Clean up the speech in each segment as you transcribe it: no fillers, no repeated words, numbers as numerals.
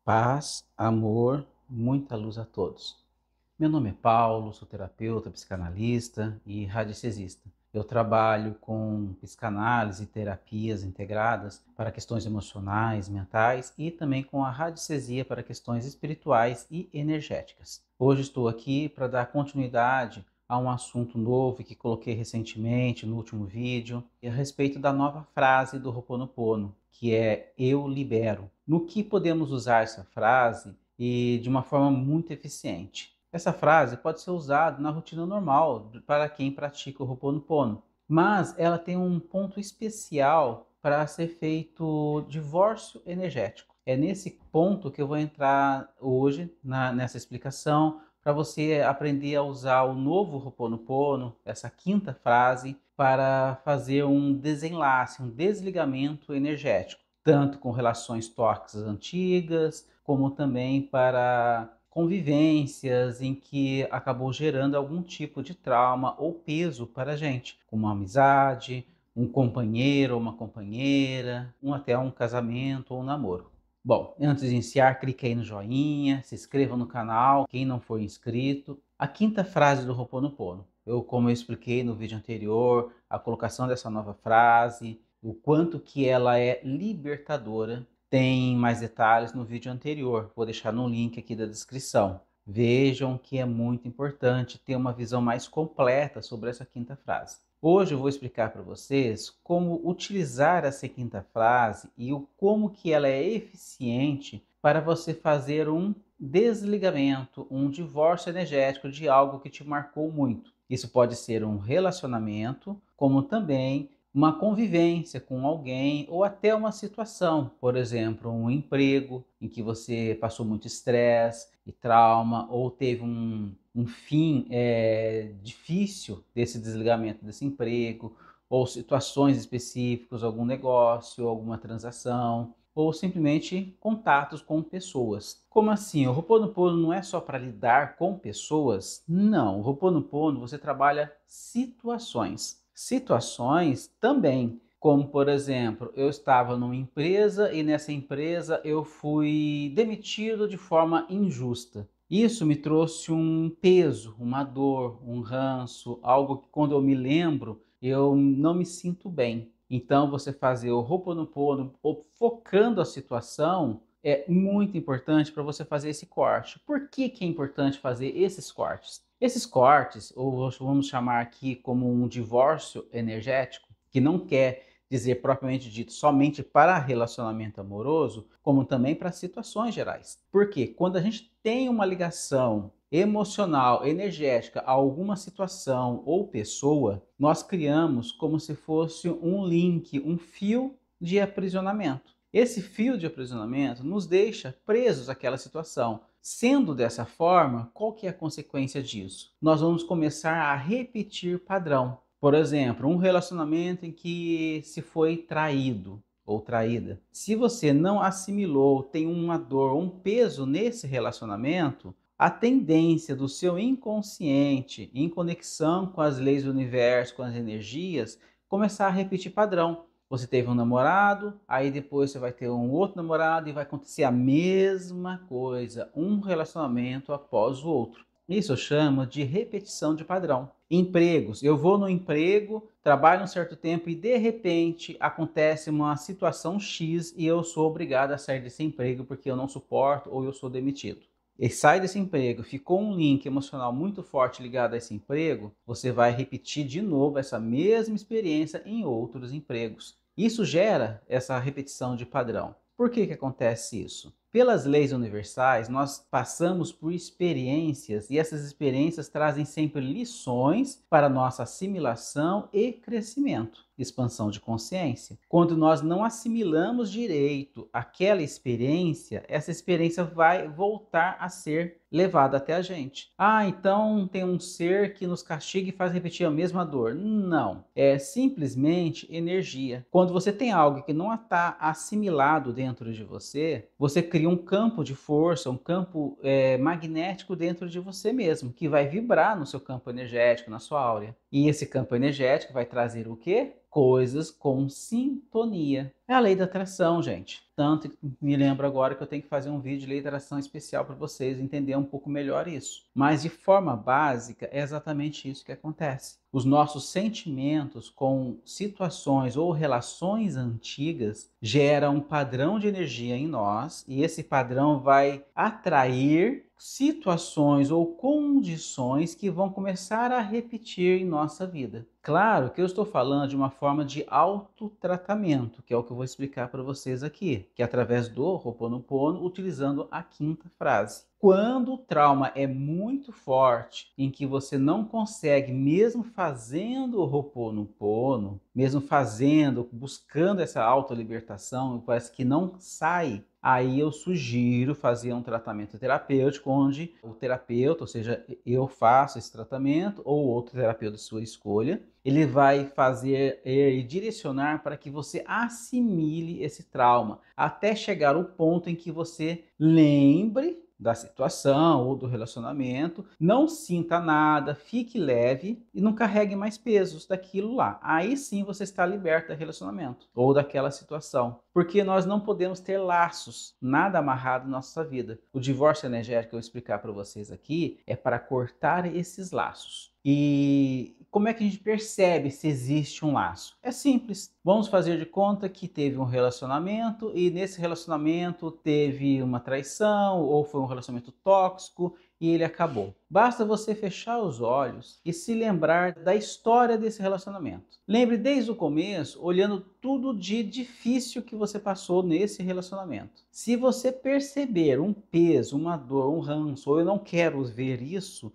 Paz, amor, muita luz a todos. Meu nome é Paulo, sou terapeuta, psicanalista e radiestesista. Eu trabalho com psicanálise e terapias integradas para questões emocionais, mentais e também com a radiestesia para questões espirituais e energéticas. Hoje estou aqui para dar continuidade a um assunto novo que coloquei recentemente no último vídeo, a respeito da nova frase do Ho'oponopono, que é "eu libero". No que podemos usar essa frase e de uma forma muito eficiente? Essa frase pode ser usada na rotina normal para quem pratica o Ho'oponopono, mas ela tem um ponto especial para ser feito divórcio energético. É nesse ponto que eu vou entrar hoje nessa explicação, para você aprender a usar o novo Ho'oponopono, essa quinta frase, para fazer um desenlace, um desligamento energético, tanto com relações tóxicas antigas, como também para convivências em que acabou gerando algum tipo de trauma ou peso para a gente, como uma amizade, um companheiro ou uma companheira, até um casamento ou um namoro. Bom, antes de iniciar, clique aí no joinha, se inscreva no canal, quem não for inscrito. A quinta frase do Ho'oponopono. Como eu expliquei no vídeo anterior, a colocação dessa nova frase, o quanto que ela é libertadora, tem mais detalhes no vídeo anterior. Vou deixar no link aqui da descrição. Vejam que é muito importante ter uma visão mais completa sobre essa quinta frase. Hoje eu vou explicar para vocês como utilizar essa quinta frase e como que ela é eficiente para você fazer um desligamento, um divórcio energético de algo que te marcou muito. Isso pode ser um relacionamento, como também uma convivência com alguém ou até uma situação, por exemplo, um emprego em que você passou muito estresse e trauma, ou teve um fim difícil desse desligamento desse emprego, ou situações específicas, algum negócio, alguma transação, ou simplesmente contatos com pessoas. Como assim? O Ho'oponopono não é só para lidar com pessoas? Não, o Ho'oponopono você trabalha situações. Situações também, como por exemplo, eu estava numa empresa e nessa empresa eu fui demitido de forma injusta. Isso me trouxe um peso, uma dor, um ranço, algo que quando eu me lembro, eu não me sinto bem. Então você fazer o Ho'oponopono focando a situação é muito importante para você fazer esse corte. Por que que é importante fazer esses cortes? Esses cortes, ou vamos chamar aqui como um divórcio energético, que não quer dizer propriamente dito somente para relacionamento amoroso, como também para situações gerais. Porque quando a gente tem uma ligação emocional, energética a alguma situação ou pessoa, nós criamos como se fosse um link, um fio de aprisionamento. Esse fio de aprisionamento nos deixa presos àquela situação. Sendo dessa forma, qual que é a consequência disso? Nós vamos começar a repetir padrão. Por exemplo, um relacionamento em que se foi traído ou traída. Se você não assimilou, tem uma dor, um peso nesse relacionamento, a tendência do seu inconsciente, em conexão com as leis do universo, com as energias, começar a repetir padrão. Você teve um namorado, aí depois você vai ter um outro namorado e vai acontecer a mesma coisa, um relacionamento após o outro. Isso eu chamo de repetição de padrão. Empregos, eu vou no emprego, trabalho um certo tempo e de repente acontece uma situação X e eu sou obrigado a sair desse emprego porque eu não suporto ou eu sou demitido. E sai desse emprego, ficou um link emocional muito forte ligado a esse emprego, você vai repetir de novo essa mesma experiência em outros empregos. Isso gera essa repetição de padrão. Por que que acontece isso? Pelas leis universais, nós passamos por experiências e essas experiências trazem sempre lições para nossa assimilação e crescimento, expansão de consciência. Quando nós não assimilamos direito aquela experiência, essa experiência vai voltar a ser levada até a gente. Ah, então tem um ser que nos castiga e faz repetir a mesma dor. Não, é simplesmente energia. Quando você tem algo que não está assimilado dentro de você, você cria um campo de força, um campo magnético dentro de você mesmo, que vai vibrar no seu campo energético, na sua áurea. E esse campo energético vai trazer o quê? Coisas com sintonia. É a lei da atração, gente. tanto que me lembro agora que eu tenho que fazer um vídeo de lei da atração especial para vocês entenderem um pouco melhor isso. Mas de forma básica é exatamente isso que acontece. Os nossos sentimentos com situações ou relações antigas geram um padrão de energia em nós e esse padrão vai atrair situações ou condições que vão começar a repetir em nossa vida. Claro que eu estou falando de uma forma de autotratamento, que é o que eu vou explicar para vocês aqui, que é através do Ho'oponopono, utilizando a quinta frase. Quando o trauma é muito forte, em que você não consegue, mesmo fazendo o Ho'oponopono, mesmo fazendo, buscando essa autolibertação, parece que não sai, aí eu sugiro fazer um tratamento terapêutico, onde o terapeuta, ou seja, eu faço esse tratamento, ou outro terapeuta de sua escolha, ele vai fazer e direcionar para que você assimile esse trauma, até chegar ao ponto em que você lembre da situação ou do relacionamento, não sinta nada, fique leve e não carregue mais pesos daquilo lá. Aí sim você está liberto do relacionamento ou daquela situação. Porque nós não podemos ter laços, nada amarrado na nossa vida. O divórcio energético que eu vou explicar para vocês aqui é para cortar esses laços. E como é que a gente percebe se existe um laço? É simples. Vamos fazer de conta que teve um relacionamento e nesse relacionamento teve uma traição ou foi um relacionamento tóxico e ele acabou. Basta você fechar os olhos e se lembrar da história desse relacionamento. Lembre desde o começo, olhando tudo de difícil que você passou nesse relacionamento. Se você perceber um peso, uma dor, um ranço, ou eu não quero ver isso,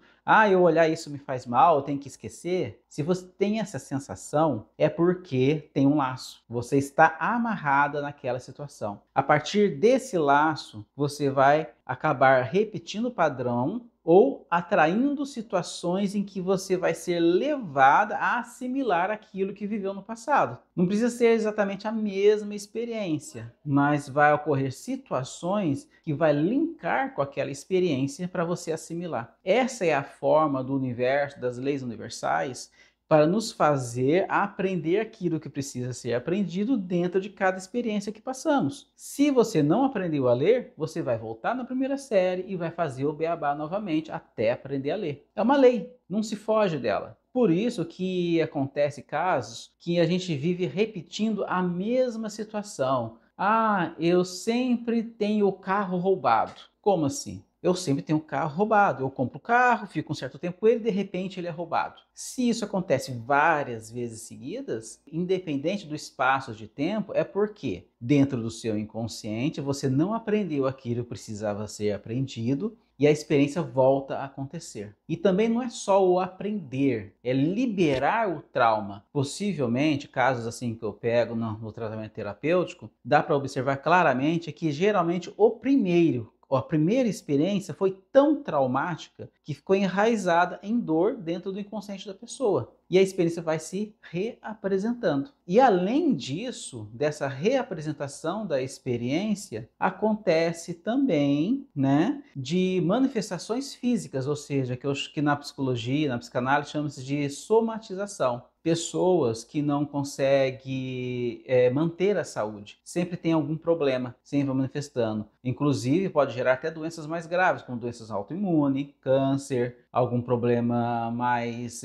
eu olhar isso me faz mal, eu tenho que esquecer. Se você tem essa sensação, é porque tem um laço. Você está amarrada naquela situação. A partir desse laço, você vai acabar repetindo o padrão ou atraindo situações em que você vai ser levada a assimilar aquilo que viveu no passado. Não precisa ser exatamente a mesma experiência, mas vai ocorrer situações que vai linkar com aquela experiência para você assimilar. Essa é a forma do universo, das leis universais, para nos fazer aprender aquilo que precisa ser aprendido dentro de cada experiência que passamos. Se você não aprendeu a ler, você vai voltar na primeira série e vai fazer o beabá novamente até aprender a ler. É uma lei, não se foge dela. Por isso que acontece casos que a gente vive repetindo a mesma situação. Eu sempre tenho o carro roubado. Como assim? Eu sempre tenho o carro roubado. Eu compro o carro, fico um certo tempo com ele, de repente ele é roubado. Se isso acontece várias vezes seguidas, independente do espaço de tempo, é porque dentro do seu inconsciente você não aprendeu aquilo que precisava ser aprendido e a experiência volta a acontecer. E também não é só o aprender, é liberar o trauma. Possivelmente, casos assim que eu pego no tratamento terapêutico, dá para observar claramente que geralmente a primeira experiência foi tão traumática que ficou enraizada em dor dentro do inconsciente da pessoa. E a experiência vai se reapresentando. E além disso, dessa reapresentação da experiência, acontece também, de manifestações físicas, ou seja, que na psicologia, na psicanálise, chama-se de somatização. Pessoas que não conseguem manter a saúde, sempre tem algum problema, sempre manifestando. Inclusive pode gerar até doenças mais graves, como doenças autoimunes, câncer, algum problema mais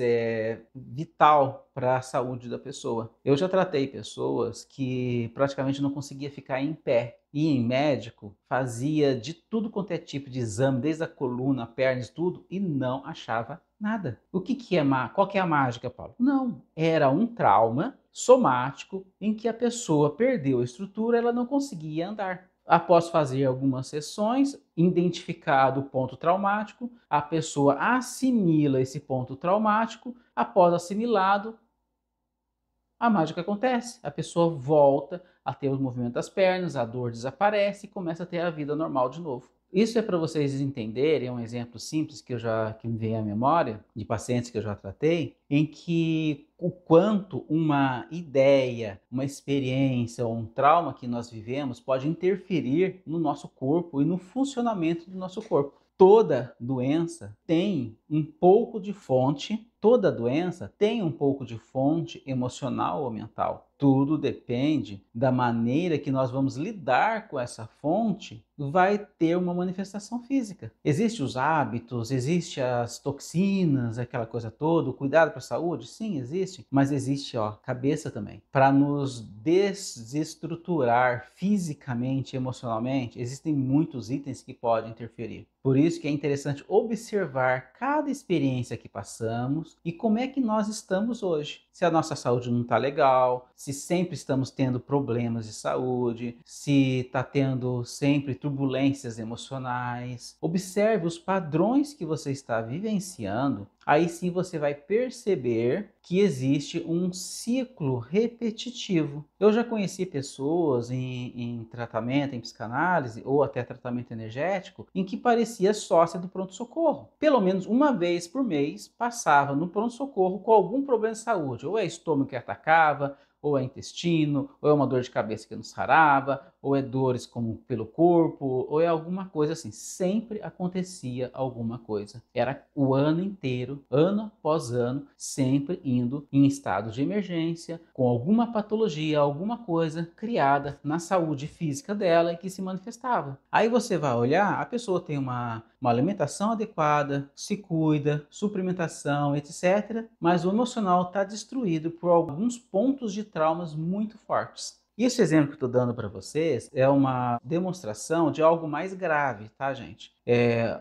vital para a saúde da pessoa. Eu já tratei pessoas que praticamente não conseguia ficar em pé. Ia em médico, fazia de tudo quanto é tipo de exame, desde a coluna, pernas, tudo, e não achava nada. Qual que é a mágica, Paulo? Não, era um trauma somático em que a pessoa perdeu a estrutura, ela não conseguia andar. Após fazer algumas sessões, identificado o ponto traumático, a pessoa assimila esse ponto traumático, após assimilado, a mágica acontece, a pessoa volta a ter o movimento das pernas, a dor desaparece e começa a ter a vida normal de novo. Isso é para vocês entenderem, é um exemplo simples que me vem à memória, de pacientes que eu já tratei, em que o quanto uma ideia, uma experiência ou um trauma que nós vivemos pode interferir no nosso corpo e no funcionamento do nosso corpo. Toda doença tem um pouco de fonte, toda doença tem um pouco de fonte emocional ou mental. Tudo depende da maneira que nós vamos lidar com essa fonte, vai ter uma manifestação física. Existem os hábitos, existem as toxinas, aquela coisa toda, o cuidado para a saúde, sim, existe, mas existe, cabeça também. Para nos desestruturar fisicamente, emocionalmente, existem muitos itens que podem interferir. Por isso que é interessante observar cada experiência que passamos e como é que nós estamos hoje. Se a nossa saúde não está legal, se sempre estamos tendo problemas de saúde, se está tendo sempre turbulências emocionais. Observe os padrões que você está vivenciando. Aí sim você vai perceber que existe um ciclo repetitivo. Eu já conheci pessoas em tratamento, em psicanálise ou até tratamento energético, em que parecia sócia do pronto-socorro. Pelo menos uma vez por mês passava no pronto-socorro com algum problema de saúde. Ou é estômago que atacava, ou é intestino, ou é uma dor de cabeça que não sarava, ou é dores como pelo corpo, ou é alguma coisa assim. Sempre acontecia alguma coisa. Era o ano inteiro, ano após ano, sempre indo em estado de emergência, com alguma patologia, alguma coisa criada na saúde física dela e que se manifestava. Aí você vai olhar, a pessoa tem uma alimentação adequada, se cuida, suplementação, etc. Mas o emocional está destruído por alguns pontos de traumas muito fortes. E esse exemplo que eu estou dando para vocês é uma demonstração de algo mais grave, tá, gente?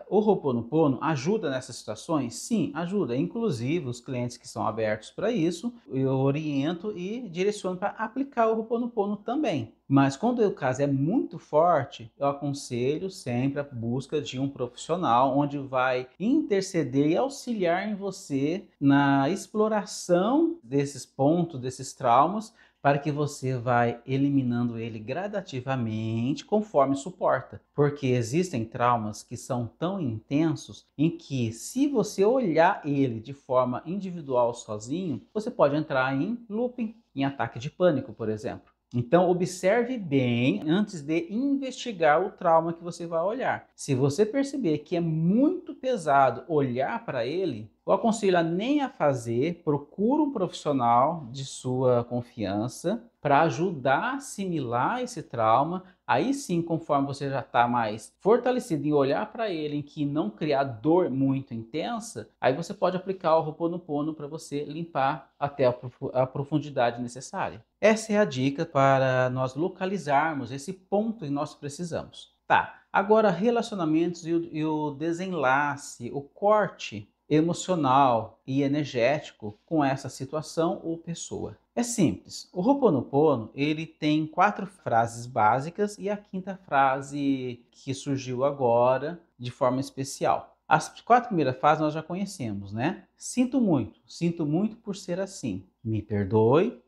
O Ho'oponopono ajuda nessas situações? Sim, ajuda. Inclusive, os clientes que são abertos para isso, eu oriento e direciono para aplicar o Ho'oponopono também. Mas quando o caso é muito forte, eu aconselho sempre a busca de um profissional onde vai interceder e auxiliar em você na exploração desses pontos, desses traumas, para que você vai eliminando ele gradativamente conforme suporta. Porque existem traumas que são tão intensos em que, se você olhar ele de forma individual sozinho, você pode entrar em looping, em ataque de pânico, por exemplo. Então, observe bem antes de investigar o trauma que você vai olhar. Se você perceber que é muito pesado olhar para ele, eu aconselho a nem a fazer, procura um profissional de sua confiança para ajudar a assimilar esse trauma. Aí sim, conforme você já está mais fortalecido em olhar para ele, em que não criar dor muito intensa, aí você pode aplicar o Ho'oponopono para você limpar até a profundidade necessária. Essa é a dica para nós localizarmos esse ponto que nós precisamos. Tá, agora relacionamentos e o desenlace, o corte emocional e energético com essa situação ou pessoa. É simples. O Ho'oponopono, ele tem 4 frases básicas e a 5ª frase que surgiu agora de forma especial. As 4 primeiras frases nós já conhecemos, né? Sinto muito por ser assim. Me perdoe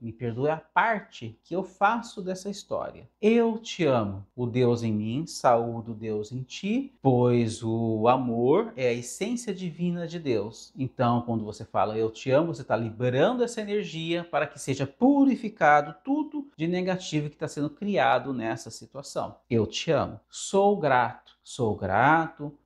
a parte que eu faço dessa história. Eu te amo, o Deus em mim, saúdo o Deus em ti, pois o amor é a essência divina de Deus. Então, quando você fala eu te amo, você está liberando essa energia para que seja purificado tudo de negativo que está sendo criado nessa situação. Eu te amo. Sou grato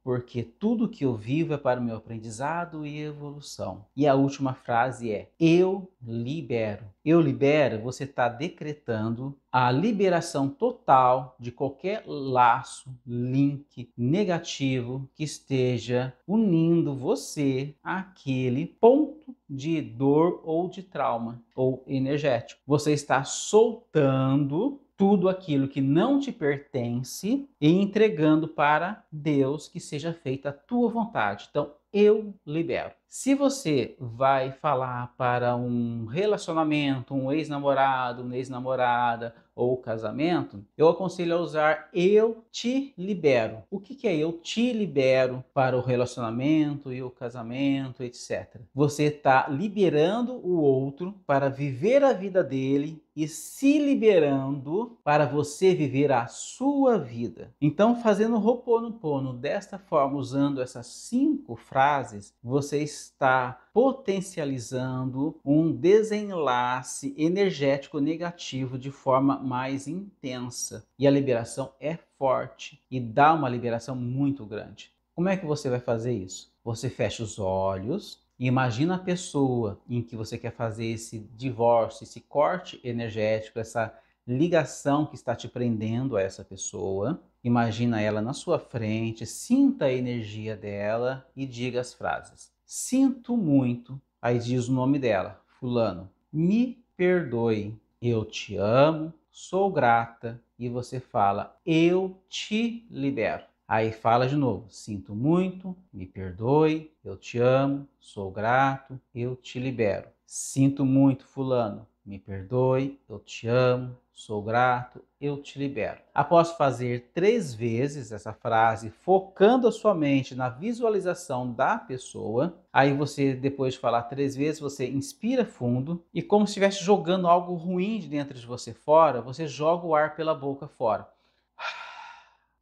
porque tudo que eu vivo é para o meu aprendizado e evolução. E a última frase é: eu libero. Eu libero, você está decretando a liberação total de qualquer laço, link negativo que esteja unindo você àquele ponto de dor ou de trauma ou energético. Você está soltando tudo aquilo que não te pertence e entregando para Deus, que seja feita a tua vontade. Então, eu libero. Se você vai falar para um relacionamento, um ex-namorado, uma ex-namorada ou casamento, eu aconselho a usar eu te libero. O que é eu te libero para o relacionamento e o casamento, etc. Você está liberando o outro para viver a vida dele e se liberando para você viver a sua vida. Então, fazendo o Ho'oponopono desta forma, usando essas 5 frases, você está potencializando um desenlace energético negativo de forma mais intensa. E a liberação é forte e dá uma liberação muito grande. Como é que você vai fazer isso? Você fecha os olhos Imagina a pessoa em que você quer fazer esse divórcio, esse corte energético, essa ligação que está te prendendo a essa pessoa. Imagina ela na sua frente, sinta a energia dela e diga as frases. Sinto muito, aí diz o nome dela, fulano. Me perdoe, eu te amo, sou grata, e você fala, eu te libero. Aí fala de novo, sinto muito, me perdoe, eu te amo, sou grato, eu te libero. Sinto muito, fulano, me perdoe, eu te amo, sou grato, eu te libero. Após fazer 3 vezes essa frase, focando a sua mente na visualização da pessoa, aí você, depois de falar 3 vezes, você inspira fundo e como se estivesse jogando algo ruim de dentro de você fora, você joga o ar pela boca fora.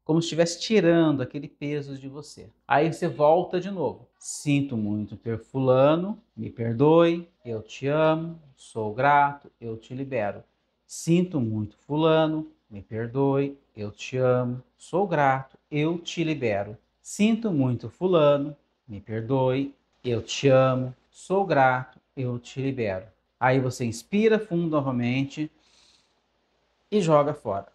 Como se estivesse tirando aquele peso de você. Aí você volta de novo. Sinto muito ter fulano, me perdoe, eu te amo, sou grato, eu te libero. Sinto muito fulano, me perdoe, eu te amo, sou grato, eu te libero. Sinto muito fulano, me perdoe, eu te amo, sou grato, eu te libero. Aí você inspira fundo novamente e joga fora.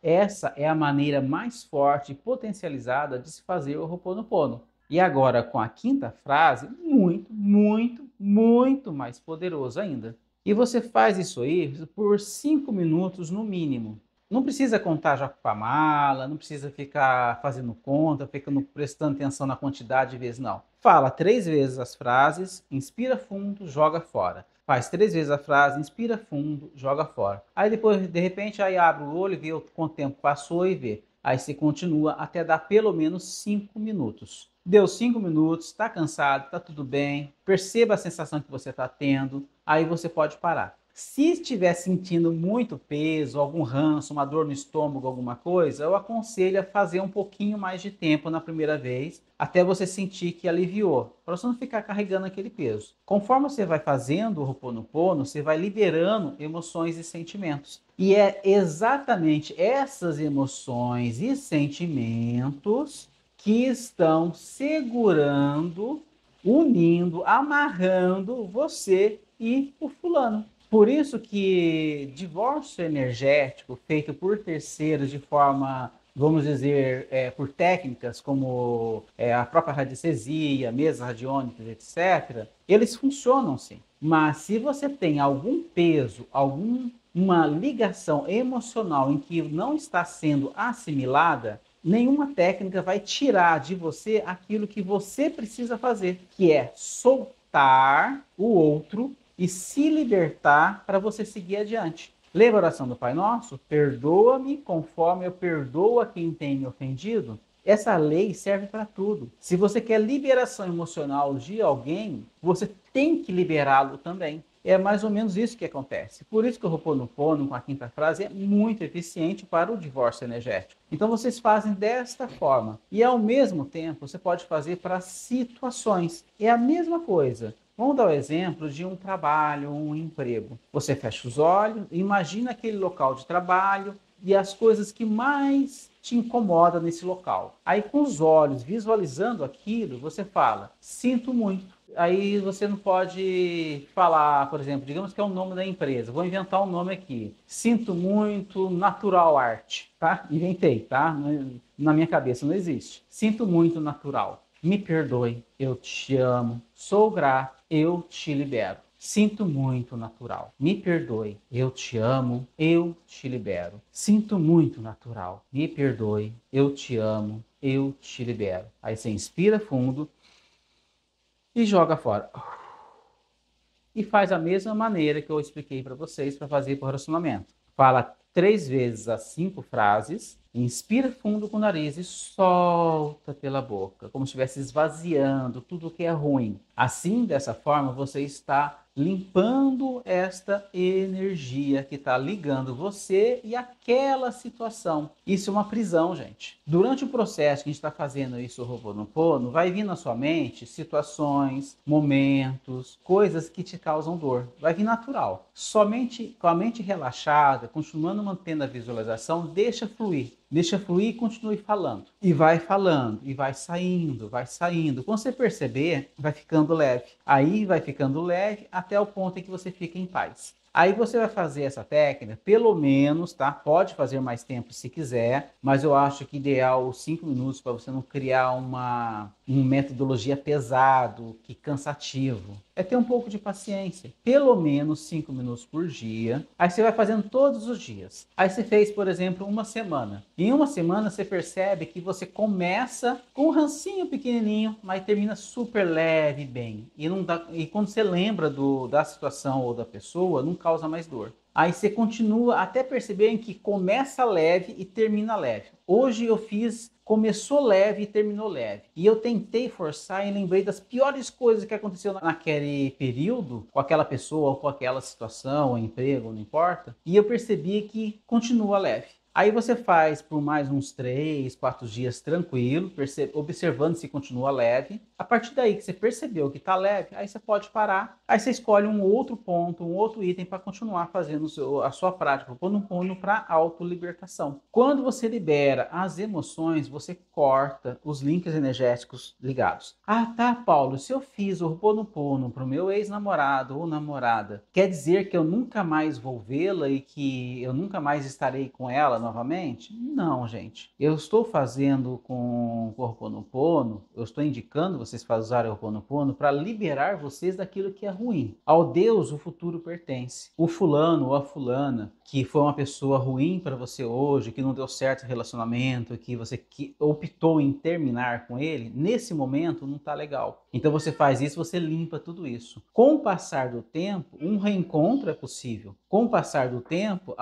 Essa é a maneira mais forte e potencializada de se fazer o Ho'oponopono. E agora, com a quinta frase, muito mais poderoso ainda. E você faz isso aí por 5 minutos no mínimo. Não precisa contar já com a mala, não precisa ficar fazendo conta, ficando prestando atenção na quantidade de vezes, não. Fala 3 vezes as frases, inspira fundo, joga fora. Faz 3 vezes a frase, inspira fundo, joga fora. Aí depois, de repente, aí abre o olho, vê quanto tempo passou e vê. Aí você continua até dar pelo menos 5 minutos. Deu 5 minutos, está cansado, está tudo bem, perceba a sensação que você está tendo, aí você pode parar. Se estiver sentindo muito peso, algum ranço, uma dor no estômago, alguma coisa, eu aconselho a fazer um pouquinho mais de tempo na primeira vez, até você sentir que aliviou, para você não ficar carregando aquele peso. Conforme você vai fazendo o Ho'oponopono, você vai liberando emoções e sentimentos. E é exatamente essas emoções e sentimentos que estão segurando, unindo, amarrando você e o fulano. Por isso que divórcio energético feito por terceiros de forma, vamos dizer, por técnicas como a própria radiestesia, mesas radiônicas, etc., eles funcionam sim. Mas se você tem algum peso, alguma ligação emocional em que não está sendo assimilada, nenhuma técnica vai tirar de você aquilo que você precisa fazer, que é soltar o outro e se libertar para você seguir adiante. Lembra a oração do Pai Nosso? Perdoa-me conforme eu perdoo a quem tem me ofendido. Essa lei serve para tudo. Se você quer liberação emocional de alguém, você tem que liberá-lo também. É mais ou menos isso que acontece. Por isso que o Ho'oponopono, com a quinta frase, é muito eficiente para o divórcio energético. Então vocês fazem desta forma. E ao mesmo tempo, você pode fazer para situações. É a mesma coisa. Vamos dar o exemplo de um trabalho, um emprego. Você fecha os olhos, imagina aquele local de trabalho e as coisas que mais te incomodam nesse local. Aí com os olhos, visualizando aquilo, você fala, sinto muito. Aí você não pode falar, por exemplo, digamos que é o nome da empresa. Vou inventar um nome aqui. Sinto muito Natural Art, tá? Inventei, tá? Na minha cabeça não existe. Sinto muito natural. Me perdoe, eu te amo. Sou grato, eu te libero. Sinto muito natural. Me perdoe, eu te amo, eu te libero. Sinto muito natural. Me perdoe, eu te amo, eu te libero. Aí você inspira fundo e joga fora. E faz a mesma maneira que eu expliquei para vocês para fazer para o relacionamento. Fala 3 vezes as 5 frases, inspira fundo com o nariz e solta pela boca, como se estivesse esvaziando tudo que é ruim. Assim, dessa forma, você está limpando esta energia que está ligando você e aquela situação. Isso é uma prisão, gente. Durante o processo que a gente está fazendo isso, o Ho'oponopono, vai vir na sua mente situações, momentos, coisas que te causam dor. Vai vir natural. Somente com a mente relaxada, continuando mantendo a visualização, deixa fluir. Deixa fluir e continue falando. E vai falando, e vai saindo, vai saindo. Quando você perceber, vai ficando leve. Aí vai ficando leve até o ponto em que você fica em paz. Aí você vai fazer essa técnica, pelo menos, tá? Pode fazer mais tempo se quiser, mas eu acho que ideal os 5 minutos para você não criar uma metodologia pesado, que cansativo. É ter um pouco de paciência. Pelo menos 5 minutos por dia. Aí você vai fazendo todos os dias. Aí você fez, por exemplo, uma semana. Em uma semana você percebe que você começa com um rancinho pequenininho, mas termina super leve, bem. E quando você lembra da situação ou da pessoa, não causa mais dor. Aí você continua até perceberem que começa leve e termina leve. Hoje eu fiz, começou leve e terminou leve. E eu tentei forçar e lembrei das piores coisas que aconteceu naquele período, com aquela pessoa ou com aquela situação, ou emprego, não importa. E eu percebi que continua leve. Aí você faz por mais uns 3, 4 dias tranquilo, observando se continua leve. A partir daí que você percebeu que está leve, aí você pode parar. Aí você escolhe um outro ponto, um outro item para continuar fazendo a sua prática, Ho'oponopono para autolibertação. Quando você libera as emoções, você corta os links energéticos ligados. Ah, tá, Paulo, se eu fiz o Ho'oponopono para o meu ex-namorado ou namorada, quer dizer que eu nunca mais vou vê-la e que eu nunca mais estarei com ela novamente? Não, gente. Eu estou fazendo com o Ho'oponopono, eu estou indicando vocês para usarem o Ho'oponopono para liberar vocês daquilo que é ruim. Ao Deus o futuro pertence. O fulano ou a fulana que foi uma pessoa ruim para você hoje, que não deu certo o relacionamento, que você optou em terminar com ele, nesse momento não está legal. Então você faz isso, você limpa tudo isso. Com o passar do tempo, um reencontro é possível. Com o passar do tempo,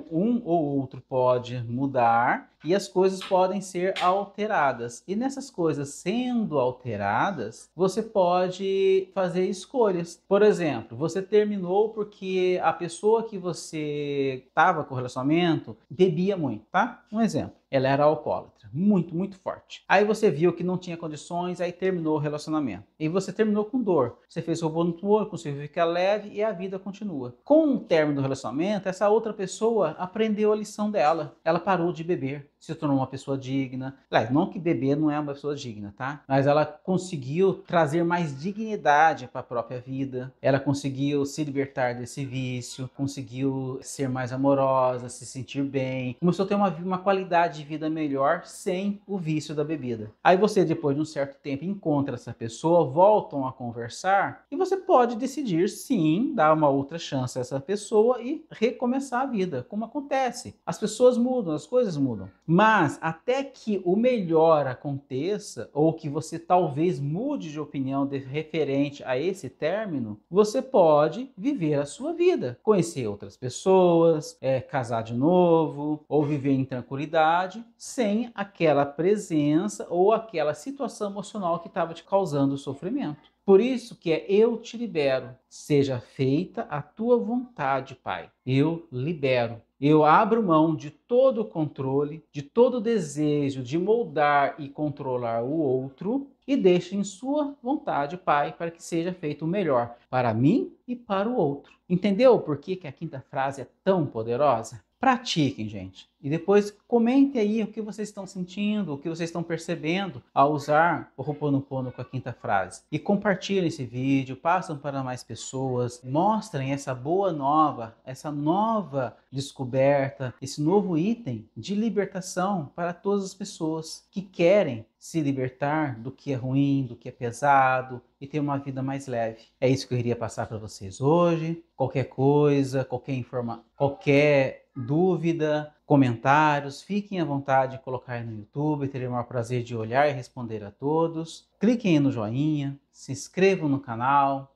um ou outro pode mudar e as coisas podem ser alteradas. E nessas coisas sendo alteradas, você pode fazer escolhas. Por exemplo, você terminou porque a pessoa que você estava com o relacionamento bebia muito, tá? Um exemplo. Ela era alcoólatra, muito, muito forte. Aí você viu que não tinha condições, aí terminou o relacionamento. E você terminou com dor. Você fez o Ho'oponopono, conseguiu ficar leve e a vida continua. Com o término do relacionamento, essa outra pessoa aprendeu a lição dela. Ela parou de beber, se tornou uma pessoa digna. Não que beber não é uma pessoa digna, tá? Mas ela conseguiu trazer mais dignidade para a própria vida. Ela conseguiu se libertar desse vício, conseguiu ser mais amorosa, se sentir bem. Começou a ter uma qualidade de vida melhor sem o vício da bebida. Aí você, depois de um certo tempo, encontra essa pessoa, voltam a conversar e você pode decidir, sim, dar uma outra chance a essa pessoa e recomeçar a vida, como acontece. As pessoas mudam, as coisas mudam. Mas até que o melhor aconteça, ou que você talvez mude de opinião referente a esse término, você pode viver a sua vida, conhecer outras pessoas, casar de novo, ou viver em tranquilidade, sem aquela presença ou aquela situação emocional que estava te causando sofrimento. Por isso que eu te libero, seja feita a tua vontade, Pai. Eu libero. Eu abro mão de todo o controle, de todo o desejo de moldar e controlar o outro e deixo em sua vontade, Pai, para que seja feito o melhor para mim e para o outro. Entendeu por que a quinta frase é tão poderosa? Pratiquem, gente. E depois comentem aí o que vocês estão sentindo, o que vocês estão percebendo ao usar o Ho'oponopono com a quinta frase. E compartilhem esse vídeo, passem para mais pessoas, mostrem essa boa nova, essa nova descoberta, esse novo item de libertação para todas as pessoas que querem se libertar do que é ruim, do que é pesado e ter uma vida mais leve. É isso que eu queria passar para vocês hoje. Qualquer coisa, qualquer dúvida, comentários, fiquem à vontade de colocar aí no YouTube, terei o maior prazer de olhar e responder a todos. Cliquem aí no joinha, se inscrevam no canal.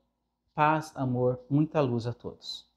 Paz, amor, muita luz a todos.